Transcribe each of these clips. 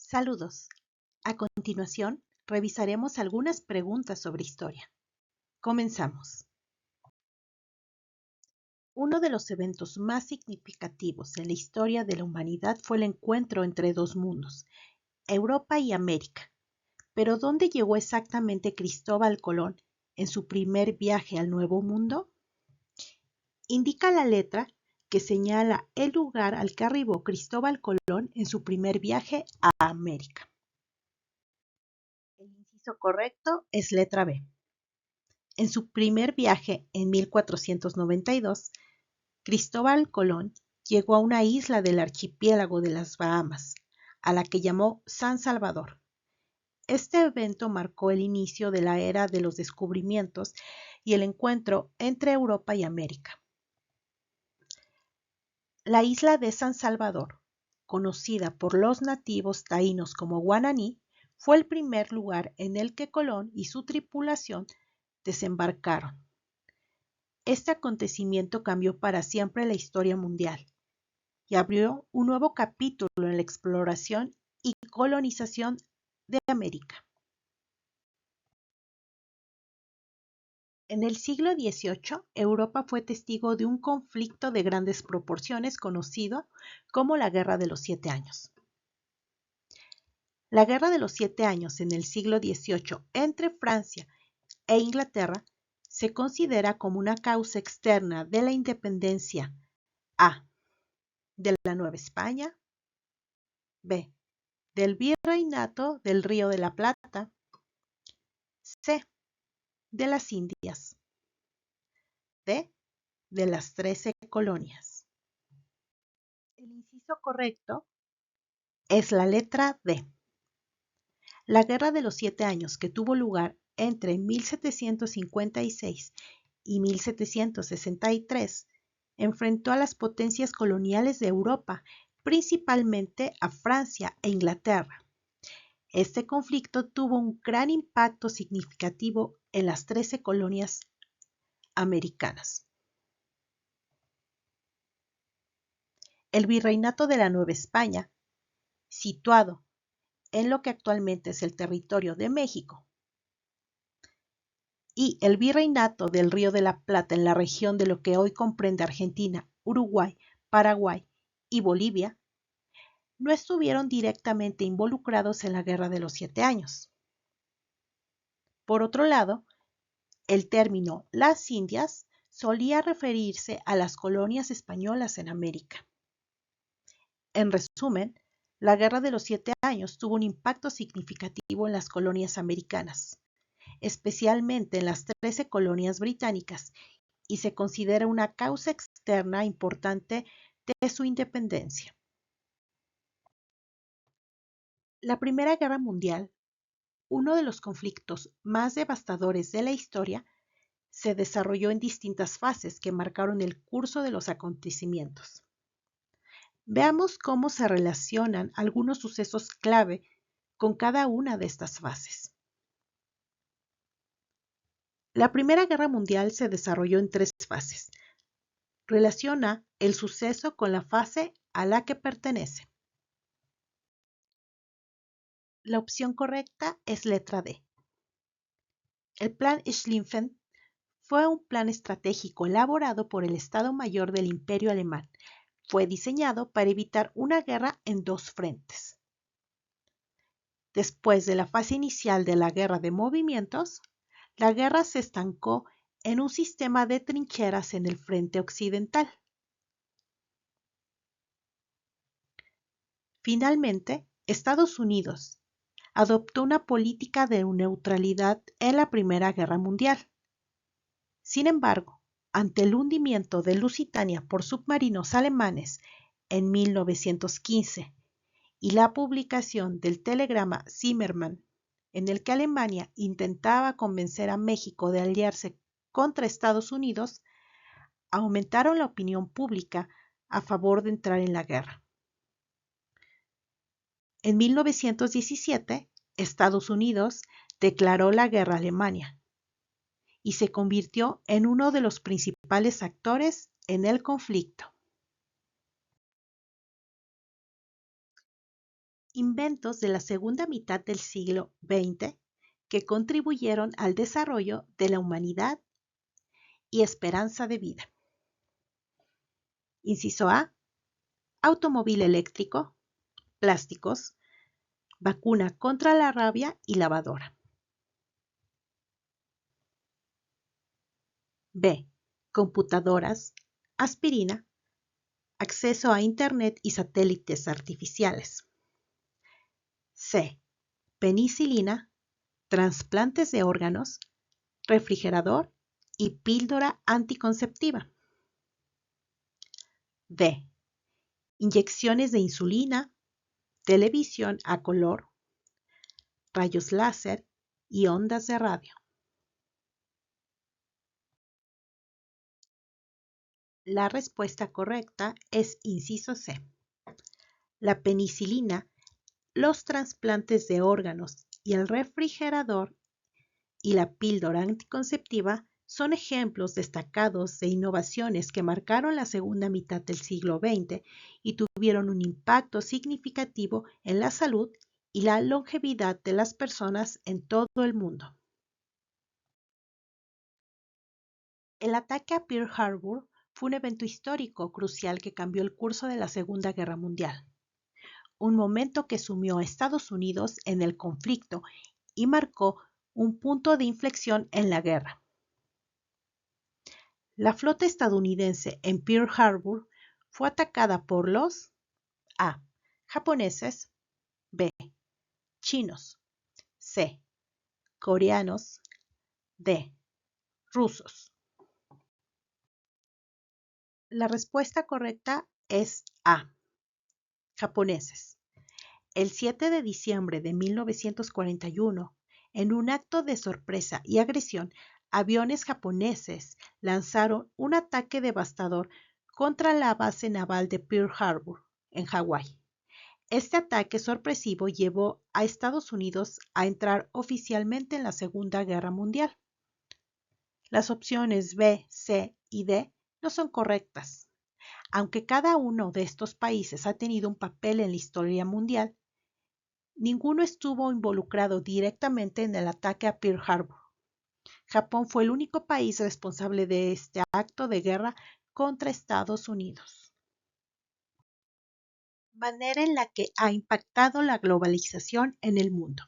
Saludos. A continuación, revisaremos algunas preguntas sobre historia. Comenzamos. Uno de los eventos más significativos en la historia de la humanidad fue el encuentro entre dos mundos, Europa y América. Pero ¿dónde llegó exactamente Cristóbal Colón en su primer viaje al Nuevo Mundo? Indica la letra que señala el lugar al que arribó Cristóbal Colón en su primer viaje a América. El inciso correcto es letra B. En su primer viaje en 1492, Cristóbal Colón llegó a una isla del archipiélago de las Bahamas, a la que llamó San Salvador. Este evento marcó el inicio de la era de los descubrimientos y el encuentro entre Europa y América. La isla de San Salvador, conocida por los nativos taínos como Guananí, fue el primer lugar en el que Colón y su tripulación desembarcaron. Este acontecimiento cambió para siempre la historia mundial y abrió un nuevo capítulo en la exploración y colonización de América. En el siglo XVIII, Europa fue testigo de un conflicto de grandes proporciones conocido como la Guerra de los 7 Años. La Guerra de los 7 Años en el siglo XVIII entre Francia e Inglaterra se considera como una causa externa de la independencia A. de la Nueva España, B. del Virreinato del Río de la Plata, C. de las Indias, D. de las 13 colonias. El inciso correcto es la letra D. La Guerra de los 7 Años, que tuvo lugar entre 1756 y 1763, enfrentó a las potencias coloniales de Europa, principalmente a Francia e Inglaterra. Este conflicto tuvo un gran impacto significativo en las 13 colonias americanas. El Virreinato de la Nueva España, situado en lo que actualmente es el territorio de México, y el Virreinato del Río de la Plata en la región de lo que hoy comprende Argentina, Uruguay, Paraguay y Bolivia, no estuvieron directamente involucrados en la Guerra de los 7 Años. Por otro lado, el término las Indias solía referirse a las colonias españolas en América. En resumen, la Guerra de los 7 Años tuvo un impacto significativo en las colonias americanas, especialmente en las 13 colonias británicas, y se considera una causa externa importante de su independencia. La Primera Guerra Mundial, uno de los conflictos más devastadores de la historia, se desarrolló en distintas fases que marcaron el curso de los acontecimientos. Veamos cómo se relacionan algunos sucesos clave con cada una de estas fases. La Primera Guerra Mundial se desarrolló en 3 fases. Relaciona el suceso con la fase a la que pertenece. La opción correcta es letra D. El Plan Schlieffen fue un plan estratégico elaborado por el Estado Mayor del Imperio Alemán. Fue diseñado para evitar una guerra en 2 frentes. Después de la fase inicial de la Guerra de Movimientos, la guerra se estancó en un sistema de trincheras en el frente occidental. Finalmente, Estados Unidos adoptó una política de neutralidad en la Primera Guerra Mundial. Sin embargo, ante el hundimiento de Lusitania por submarinos alemanes en 1915 y la publicación del telegrama Zimmermann, en el que Alemania intentaba convencer a México de aliarse contra Estados Unidos, aumentaron la opinión pública a favor de entrar en la guerra. En 1917, Estados Unidos declaró la guerra a Alemania y se convirtió en uno de los principales actores en el conflicto. Inventos de la segunda mitad del siglo XX que contribuyeron al desarrollo de la humanidad y esperanza de vida. Inciso A. Automóvil eléctrico, plásticos, vacuna contra la rabia y lavadora. B. Computadoras, aspirina, acceso a Internet y satélites artificiales. C. Penicilina, trasplantes de órganos, refrigerador y píldora anticonceptiva. D. Inyecciones de insulina, televisión a color, rayos láser y ondas de radio. La respuesta correcta es inciso C. La penicilina, los trasplantes de órganos y el refrigerador y la píldora anticonceptiva son ejemplos destacados de innovaciones que marcaron la segunda mitad del siglo XX y tuvieron un impacto significativo en la salud y la longevidad de las personas en todo el mundo. El ataque a Pearl Harbor fue un evento histórico crucial que cambió el curso de la Segunda Guerra Mundial, un momento que sumió a Estados Unidos en el conflicto y marcó un punto de inflexión en la guerra. La flota estadounidense en Pearl Harbor fue atacada por los A. Japoneses, B. Chinos, C. Coreanos, D. Rusos. La respuesta correcta es A. Japoneses. El 7 de diciembre de 1941, en un acto de sorpresa y agresión, aviones japoneses lanzaron un ataque devastador contra la base naval de Pearl Harbor, en Hawái. Este ataque sorpresivo llevó a Estados Unidos a entrar oficialmente en la Segunda Guerra Mundial. Las opciones B, C y D no son correctas. Aunque cada uno de estos países ha tenido un papel en la historia mundial, ninguno estuvo involucrado directamente en el ataque a Pearl Harbor. Japón fue el único país responsable de este acto de guerra contra Estados Unidos. Manera en la que ha impactado la globalización en el mundo.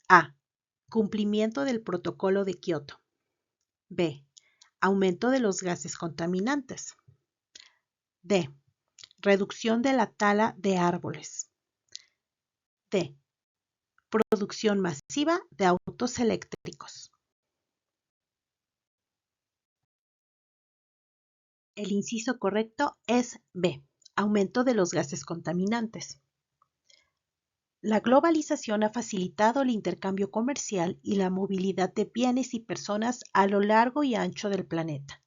A. Cumplimiento del Protocolo de Kioto. B. Aumento de los gases contaminantes. D. Reducción de la tala de árboles. D. Producción masiva de autos eléctricos. El inciso correcto es B. Aumento de los gases contaminantes. La globalización ha facilitado el intercambio comercial y la movilidad de bienes y personas a lo largo y ancho del planeta.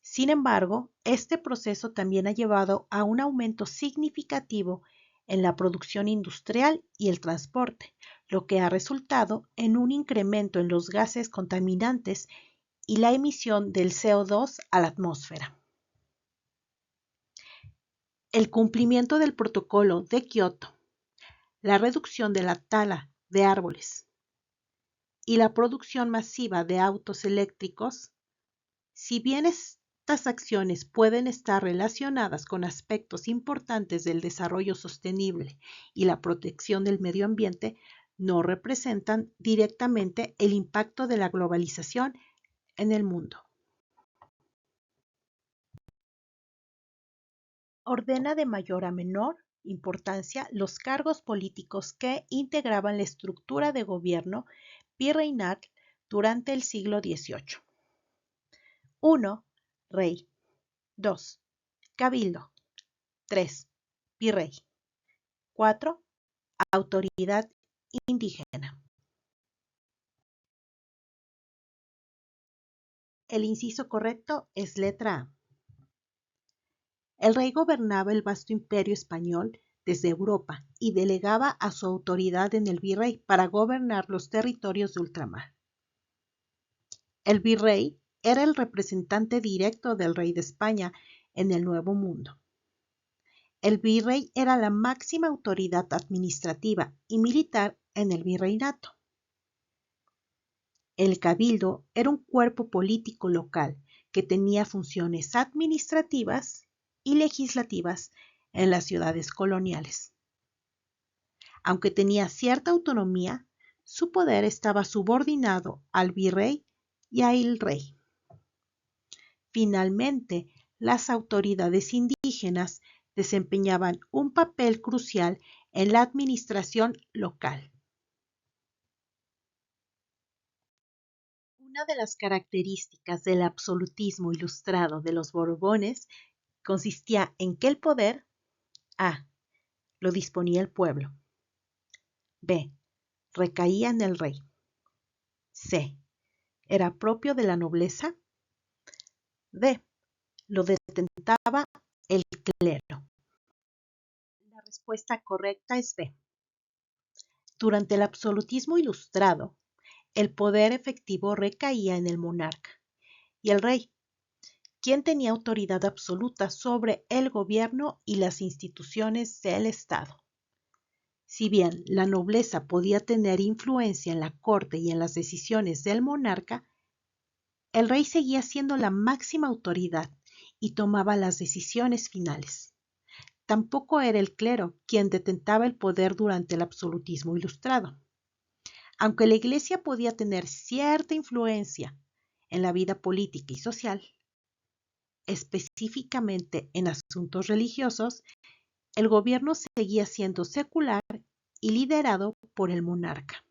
Sin embargo, este proceso también ha llevado a un aumento significativo en la producción industrial y el transporte, lo que ha resultado en un incremento en los gases contaminantes y la emisión del CO2 a la atmósfera. El cumplimiento del Protocolo de Kioto, la reducción de la tala de árboles y la producción masiva de autos eléctricos, si bien estas acciones pueden estar relacionadas con aspectos importantes del desarrollo sostenible y la protección del medio ambiente, no representan directamente el impacto de la globalización en el mundo. Ordena de mayor a menor importancia los cargos políticos que integraban la estructura de gobierno virreinal durante el siglo XVIII. 1. Rey. 2. Cabildo. 3. Virrey. 4. Autoridad indígena. El inciso correcto es letra A. El rey gobernaba el vasto imperio español desde Europa y delegaba a su autoridad en el virrey para gobernar los territorios de ultramar. El virrey era el representante directo del rey de España en el Nuevo Mundo. El virrey era la máxima autoridad administrativa y militar en el virreinato. El cabildo era un cuerpo político local que tenía funciones administrativas y legislativas en las ciudades coloniales. Aunque tenía cierta autonomía, su poder estaba subordinado al virrey y al rey. Finalmente, las autoridades indígenas desempeñaban un papel crucial en la administración local. Una de las características del absolutismo ilustrado de los Borbones consistía en que el poder A. Lo disponía el pueblo. B. Recaía en el rey. C. Era propio de la nobleza. D. Lo detentaba el clero. La respuesta correcta es B. Durante el absolutismo ilustrado, el poder efectivo recaía en el monarca y el rey, quien tenía autoridad absoluta sobre el gobierno y las instituciones del Estado. Si bien la nobleza podía tener influencia en la corte y en las decisiones del monarca, el rey seguía siendo la máxima autoridad y tomaba las decisiones finales. Tampoco era el clero quien detentaba el poder durante el absolutismo ilustrado. Aunque la Iglesia podía tener cierta influencia en la vida política y social, específicamente en asuntos religiosos, el gobierno seguía siendo secular y liderado por el monarca.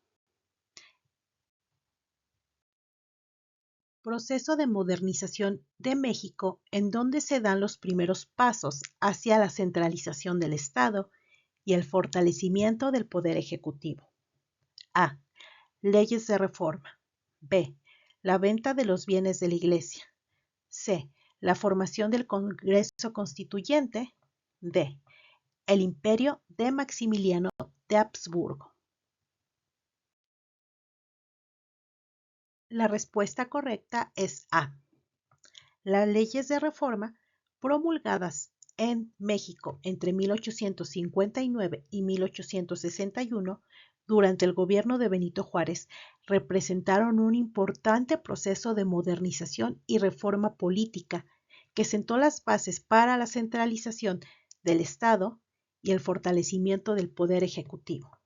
Proceso de modernización de México, en donde se dan los primeros pasos hacia la centralización del Estado y el fortalecimiento del poder ejecutivo. A. Leyes de reforma. B. La venta de los bienes de la Iglesia. C. La formación del Congreso Constituyente. D. El imperio de Maximiliano de Habsburgo. La respuesta correcta es A. Las leyes de reforma promulgadas en México entre 1859 y 1861 durante el gobierno de Benito Juárez representaron un importante proceso de modernización y reforma política que sentó las bases para la centralización del Estado y el fortalecimiento del poder ejecutivo.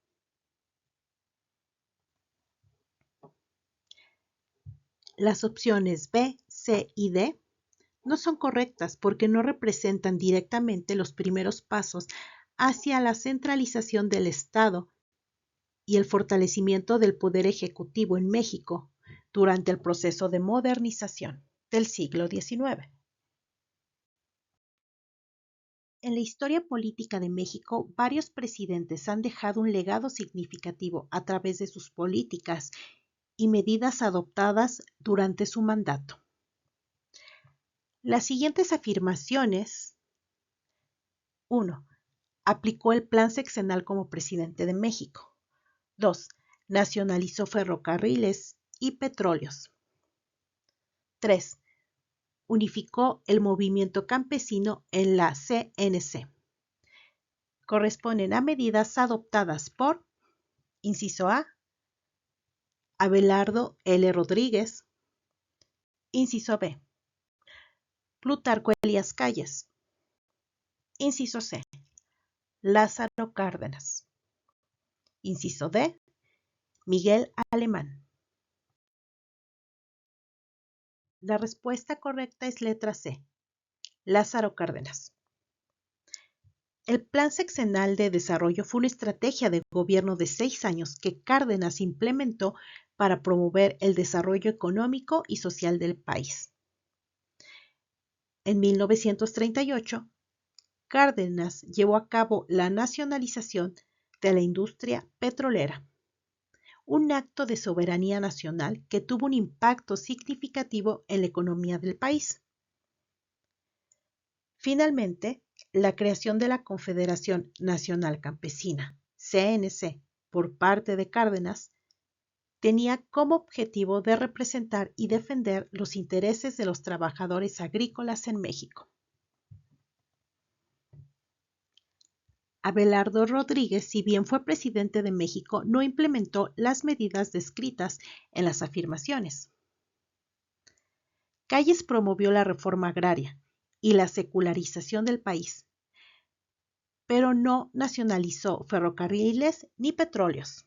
Las opciones B, C y D no son correctas porque no representan directamente los primeros pasos hacia la centralización del Estado y el fortalecimiento del poder ejecutivo en México durante el proceso de modernización del siglo XIX. En la historia política de México, varios presidentes han dejado un legado significativo a través de sus políticas y medidas adoptadas durante su mandato. Las siguientes afirmaciones. 1. Aplicó el Plan Sexenal como presidente de México. 2. Nacionalizó ferrocarriles y petróleos. 3. Unificó el movimiento campesino en la CNC. Corresponden a medidas adoptadas por, inciso A, Abelardo L. Rodríguez. Inciso B, Plutarco Elías Calles. Inciso C, Lázaro Cárdenas. Inciso D, Miguel Alemán. La respuesta correcta es letra C, Lázaro Cárdenas. El Plan Sexenal de Desarrollo fue una estrategia de gobierno de 6 años que Cárdenas implementó para promover el desarrollo económico y social del país. En 1938, Cárdenas llevó a cabo la nacionalización de la industria petrolera, un acto de soberanía nacional que tuvo un impacto significativo en la economía del país. Finalmente, la creación de la Confederación Nacional Campesina, CNC, por parte de Cárdenas, tenía como objetivo de representar y defender los intereses de los trabajadores agrícolas en México. Abelardo Rodríguez, si bien fue presidente de México, no implementó las medidas descritas en las afirmaciones. Calles promovió la reforma agraria y la secularización del país, pero no nacionalizó ferrocarriles ni petróleos.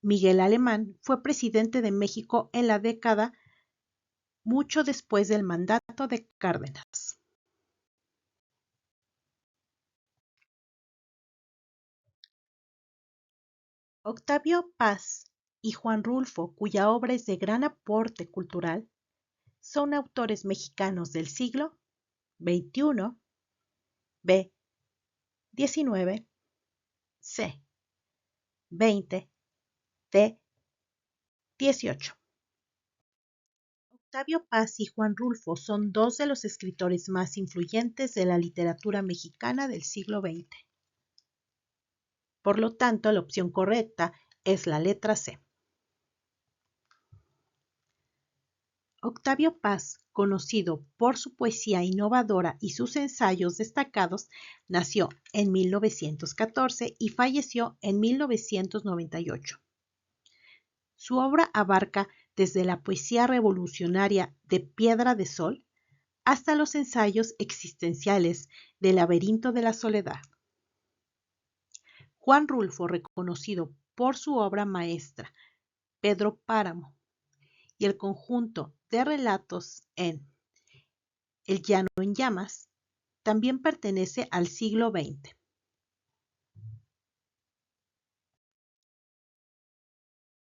Miguel Alemán fue presidente de México en la década mucho después del mandato de Cárdenas. Octavio Paz y Juan Rulfo, cuya obra es de gran aporte cultural, son autores mexicanos del siglo XXI, B, XIX, C, XX, D, XVIII. Octavio Paz y Juan Rulfo son dos de los escritores más influyentes de la literatura mexicana del siglo XX. Por lo tanto, la opción correcta es la letra C. Octavio Paz, conocido por su poesía innovadora y sus ensayos destacados, nació en 1914 y falleció en 1998. Su obra abarca desde la poesía revolucionaria de Piedra de Sol hasta los ensayos existenciales del Laberinto de la Soledad. Juan Rulfo, reconocido por su obra maestra Pedro Páramo y el conjunto de relatos en El llano en llamas, también pertenece al siglo XX.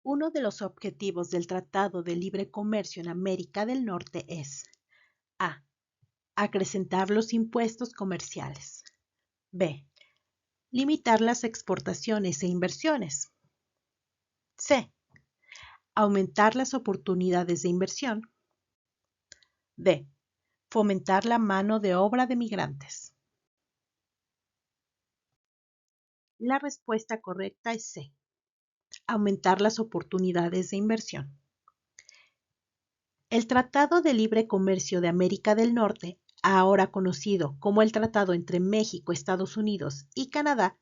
Uno de los objetivos del Tratado de Libre Comercio en América del Norte es A. Acrecentar los impuestos comerciales. B. Limitar las exportaciones e inversiones. C. Aumentar las oportunidades de inversión. D. Fomentar la mano de obra de migrantes. La respuesta correcta es C. Aumentar las oportunidades de inversión. El Tratado de Libre Comercio de América del Norte, ahora conocido como el Tratado entre México, Estados Unidos y Canadá,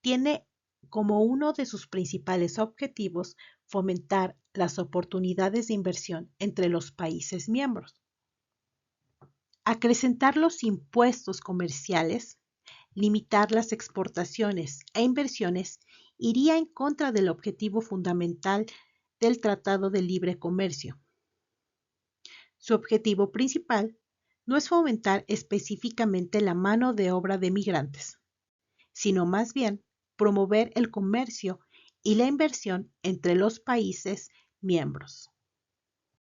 tiene como uno de sus principales objetivos fomentar las oportunidades de inversión entre los países miembros. Acrecentar los impuestos comerciales, limitar las exportaciones e inversiones iría en contra del objetivo fundamental del Tratado de Libre Comercio. Su objetivo principal no es fomentar específicamente la mano de obra de migrantes, sino más bien promover el comercio y la inversión entre los países miembros.